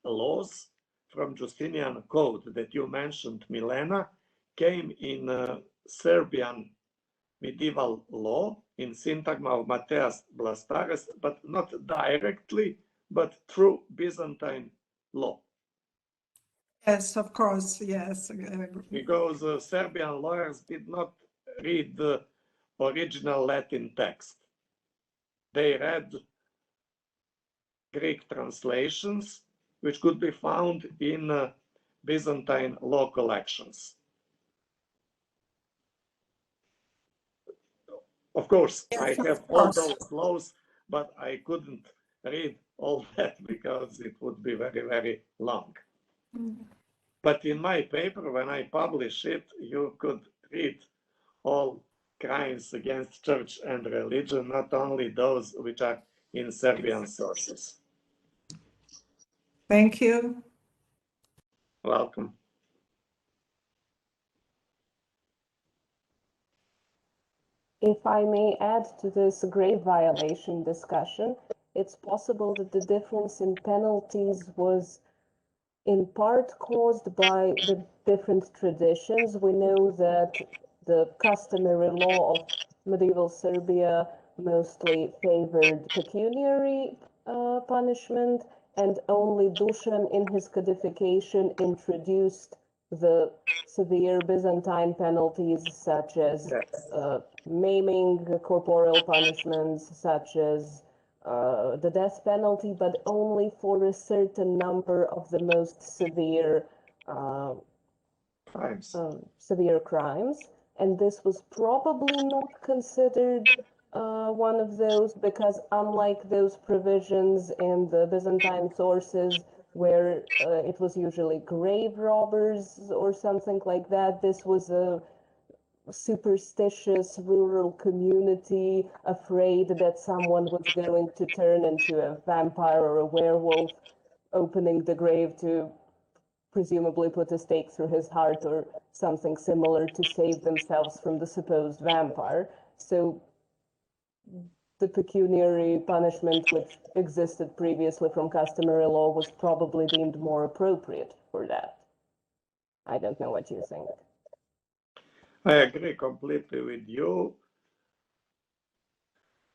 laws from Justinian Code that you mentioned, Milena, came in Serbian medieval law in syntagma of Mateas Blastares, but not directly, but through Byzantine law. Yes, of course, yes. Because Serbian lawyers did not read the original Latin text. They read Greek translations, which could be found in Byzantine law collections. Of course, I have all those laws, but I couldn't read all that because it would be very, very long. But in my paper, when I publish it, you could read all crimes against church and religion, not only those which are in Serbian sources. Thank you. Welcome. If I may add to this grave violation discussion, it's possible that the difference in penalties was in part caused by the different traditions. We know that the customary law of medieval Serbia mostly favored pecuniary punishment, and only Dušan in his codification introduced the severe Byzantine penalties such as maiming, corporeal punishments such as the death penalty, but only for a certain number of the most severe crimes. And this was probably not considered one of those, because unlike those provisions in the Byzantine sources where it was usually grave robbers or something like that, this was a superstitious rural community afraid that someone was going to turn into a vampire or a werewolf, opening the grave to presumably put a stake through his heart or something similar to save themselves from the supposed vampire. So the pecuniary punishment which existed previously from customary law was probably deemed more appropriate for that. I don't know what you think. I agree completely with you.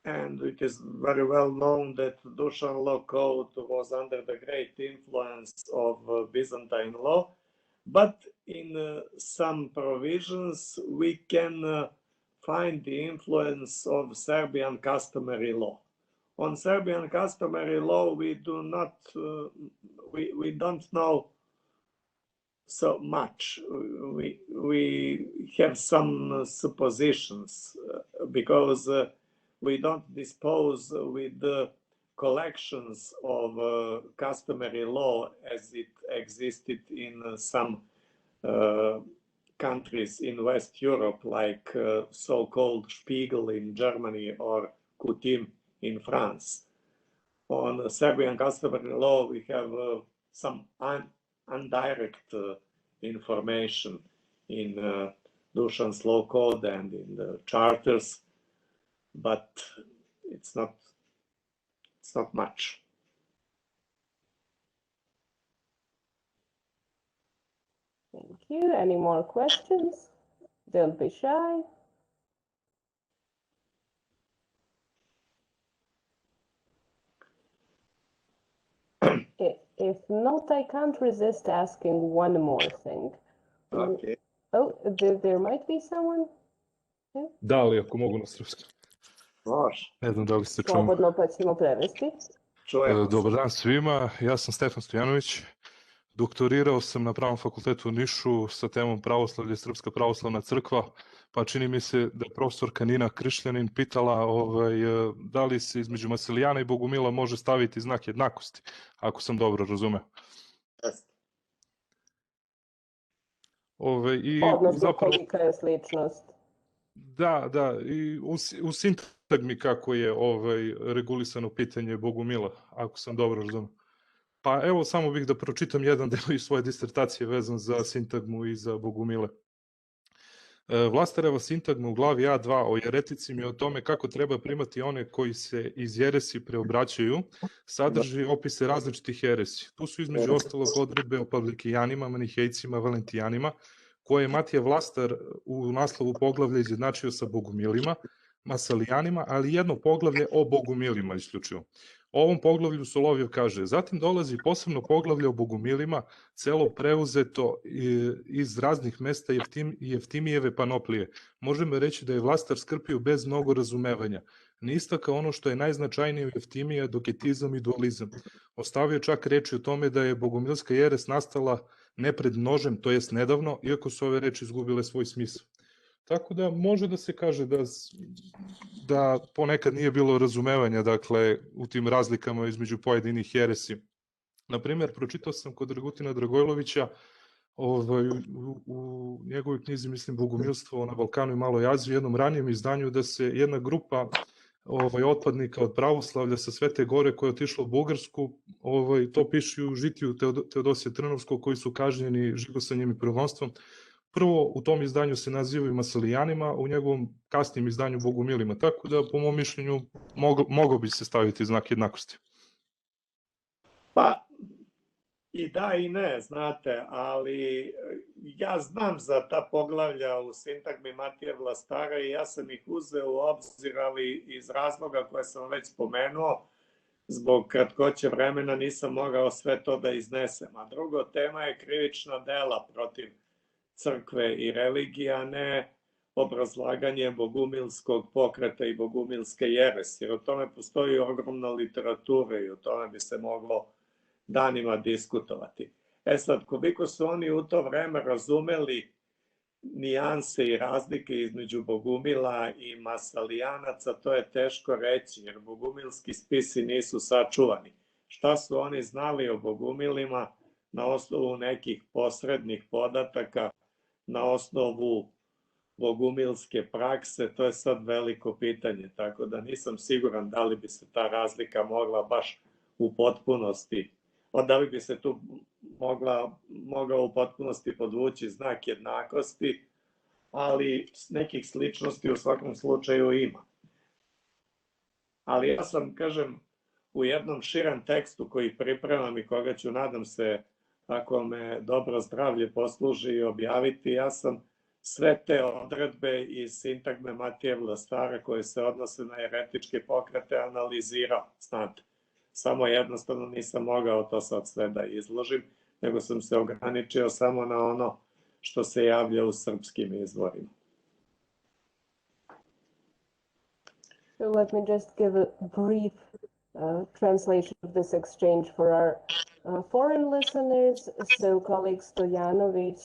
And it is very well known that Dušan Law Code was under the great influence of Byzantine law. But in some provisions, we can find the influence of Serbian customary law. On Serbian customary law, we do not, we don't know so much. We have some suppositions because we don't dispose with the collections of customary law as it existed in some countries in West Europe, like so-called Spiegel in Germany or Coutume in France. On Serbian customary law, we have some indirect information in Dušan's law code and in the charters, but it's not much. Thank you. Any more questions? Don't be shy. If not, I can't resist asking one more thing. Okay. Oh, there might be someone. Da, ali ako mogu na srpski. Može. Ne znam da li ste čuli. Slobodno, pa ćemo prevesti. Čujemo. Dobar dan svima, ja sam Stefan Stojanović. Doktorirao sam na Pravnom fakultetu u Nišu sa temom pravoslavlje i Srpska pravoslavna crkva, pa čini mi se da profesorka Nina Krišljanin pitala da li se između Maselijana i Bogumila može staviti znak jednakosti, ako sam dobro razumeo. Jeste. Odnosno, kolika je sličnost. Da, i u sintagmi kako je regulisano pitanje Bogumila, ako sam dobro razumeo. Pa evo, samo bih da pročitam jedan deo iz svoje disertacije vezan za sintagmu i za Bogumile. Vlastareva sintagma u glavi A2 o jereticima i o tome kako treba primati one koji se iz jeresi preobraćaju, sadrži opise različitih jeresi. Tu su između ostalog odredbe o pavlikijanima, manihejcima, valentijanima, koje je Matija Vlastar u naslovu poglavlja izjednačio sa Bogumilima, Masalijanima, ali jedno poglavlje o Bogumilima isključivo. O ovom poglavlju Solovjev kaže, zatim dolazi posebno poglavlje o Bogumilima, celo preuzeto iz raznih mesta Jeftimijeve panoplije. Možemo reći da je Vlastar skrpio bez mnogo razumevanja. Ne istakao ono što je najznačajnije u Jeftimija, doketizam i dualizam. Ostavio čak reči o tome da je bogumilska jeres nastala ne pred množem, to jest nedavno, iako su ove reči izgubile svoj smisao. Tako da može da se kaže da ponekad nije bilo razumevanja, dakle, u tim razlikama između pojedinih jeresi. Naprimer, pročitao sam kod Dragutina Dragojlovića u njegovoj knjizi, mislim, Bogumilstvo na Balkanu i Maloj Aziji, u jednom ranijem izdanju da se jedna grupa otpadnika od pravoslavlja sa Svete Gore koja je otišla u Bugarsku, to piše u žitiju Teodosija Trnovskog, koji su kažnjeni žigosanjem i progonstvom. Prvo, u tom izdanju se nazivaju Masalijanima, u njegovom kasnijem izdanju Bogumilima, tako da, po mom mišljenju, mogao bi se staviti znak jednakosti. Pa, i da i ne, znate, ali ja znam za ta poglavlja u sintagmi Matije Vlastara i ja sam ih uzeo u obzir, ali iz razloga koje sam već spomenuo, zbog kratkoće vremena nisam mogao sve to da iznesem. A drugo, tema je krivična dela protiv crkve i religije, a ne obrazlaganje bogumilskog pokreta i bogumilske jeresi. Jer o tome postoji ogromna literatura i o tome bi se moglo danima diskutovati. Sad, koliko su oni u to vreme razumeli nijanse i razlike između bogumila i masalijanaca, to je teško reći, jer bogumilski spisi nisu sačuvani. Šta su oni znali o bogumilima na osnovu nekih posrednih podataka, na osnovu bogumilske prakse, to je sad veliko pitanje, tako da nisam siguran da li bi se ta razlika mogla baš u potpunosti, da li bi se tu mogao u potpunosti podvući znak jednakosti, ali nekih sličnosti u svakom slučaju ima. Ali ja sam, kažem, u jednom širem tekstu koji pripremam i koga ću, nadam se, ako me dobro zdravlje posluži i objaviti, ja sam sve te odredbe iz sintagme Matije Vlastara koje se odnose na jeretičke pokrete analizirao, znate. Samo jednostavno nisam mogao to sad sve da izložim, nego sam se ograničio samo na ono što se javlja u srpskim izvorima. So let me just give a brief translation of this exchange for our foreign listeners. So colleague Stojanović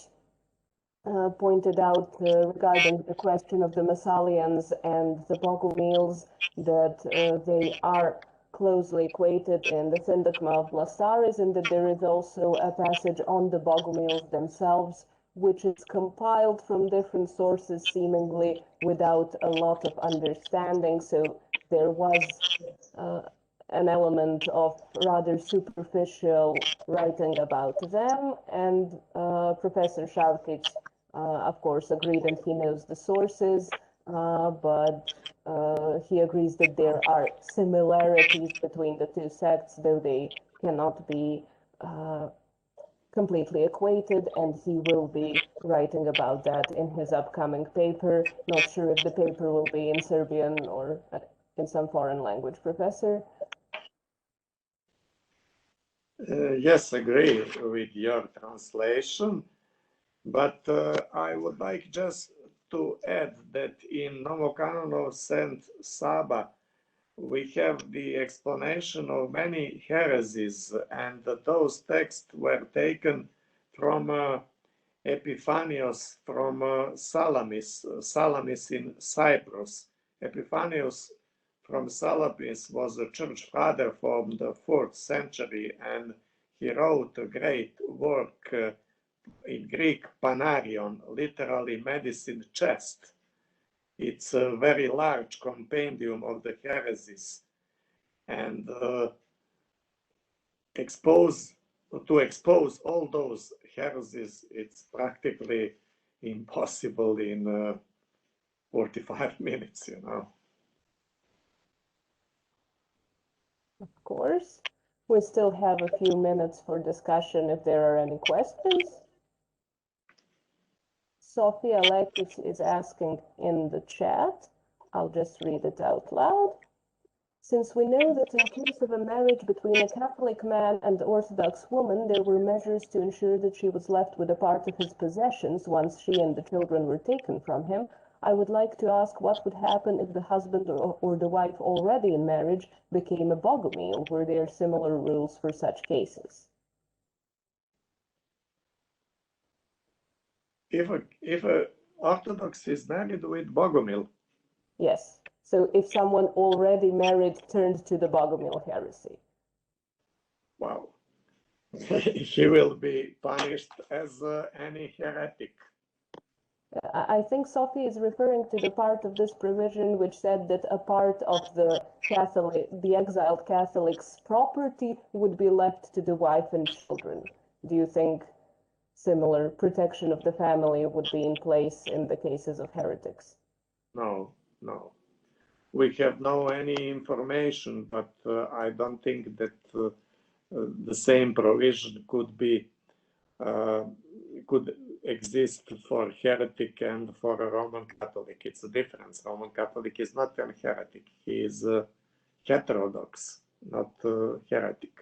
pointed out regarding the question of the Masalians and the Bogomils that they are closely equated in the Syndagma of Blasaris, and that there is also a passage on the Bogomils themselves, which is compiled from different sources, seemingly without a lot of understanding. So there was an element of rather superficial writing about them, and Professor Šarkić, of course, agreed, and he knows the sources, but he agrees that there are similarities between the two sects, though they cannot be completely equated, and he will be writing about that in his upcoming paper. Not sure if the paper will be in Serbian or in some foreign language, Professor. Yes, agree with your translation, but I would like just to add that in Novocanon of Saint Saba, we have the explanation of many heresies, and those texts were taken from Epiphanius, from Salamis in Cyprus. Epiphanius from Salamis was a church father from the 4th century, and he wrote a great work in Greek, Panarion, literally medicine chest. It's a very large compendium of the heresies, and to expose all those heresies, it's practically impossible in 45 minutes, you know. Of course. We still have a few minutes for discussion if there are any questions. Sophia Alekis is asking in the chat. I'll just read it out loud. Since we know that in case of a marriage between a Catholic man and an Orthodox woman, there were measures to ensure that she was left with a part of his possessions once she and the children were taken from him, I would like to ask what would happen if the husband or the wife already in marriage became a Bogomil? Were there similar rules for such cases? If a Orthodox is married with Bogomil? Yes. So if someone already married turned to the Bogomil heresy? Wow. He will be punished as any heretic. I think Sophie is referring to the part of this provision which said that a part of the exiled Catholic's property would be left to the wife and children. Do you think similar protection of the family would be in place in the cases of heretics? No. We have no any information, but I don't think that the same provision could exist for heretic and for a Roman Catholic. It's a difference. Roman Catholic is not a heretic. He is heterodox, not heretic.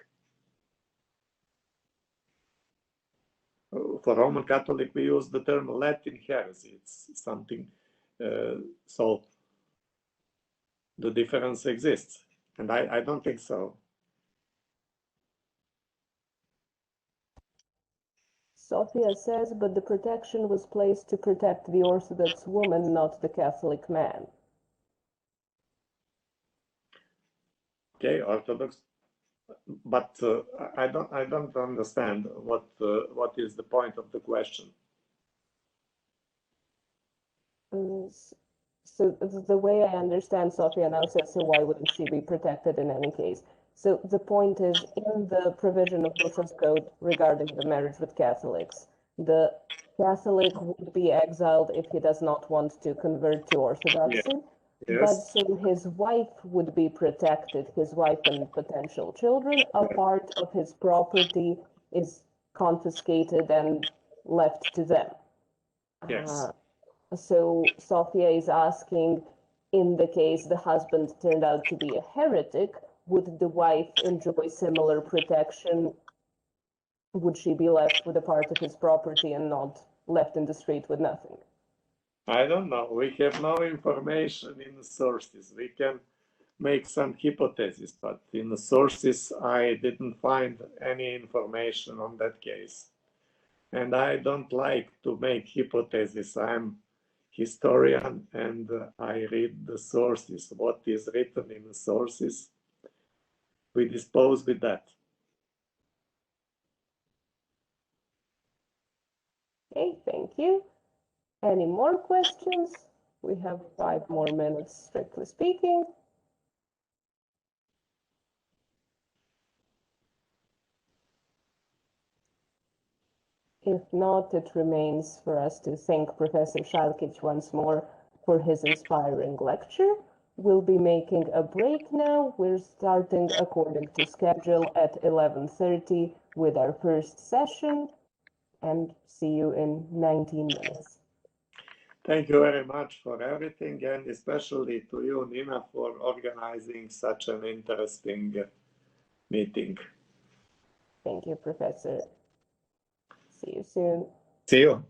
For Roman Catholic, we use the term Latin Heresy. It's something, so the difference exists, and I don't think so. Sophia says, but the protection was placed to protect the Orthodox woman, not the Catholic man. Okay, Orthodox, but I don't understand what is the point of the question. So the way I understand Sophia now says, so why wouldn't she be protected in any case? So the point is, in the provision of Bishop's Code regarding the marriage with Catholics, the Catholic would be exiled if he does not want to convert to Orthodoxy, Yes. but so his wife would be protected, his wife and potential children. A part of his property is confiscated and left to them. Yes. So Sophia is asking, in the case the husband turned out to be a heretic, would the wife enjoy similar protection? Would she be left with a part of his property and not left in the street with nothing? I don't know. We have no information in the sources. We can make some hypotheses, but in the sources I didn't find any information on that case. And I don't like to make hypotheses. I'm historian and I read the sources, what is written in the sources. we dispose with that. Okay, thank you. Any more questions? We have 5 more minutes, strictly speaking. If not, it remains for us to thank Professor Šarkić once more for his inspiring lecture. We'll be making a break now. We're starting according to schedule at 11:30 with our first session, and see you in 19 minutes. Thank you very much for everything, and especially to you, Nina, for organizing such an interesting meeting. Thank you, Professor. See you soon. See you.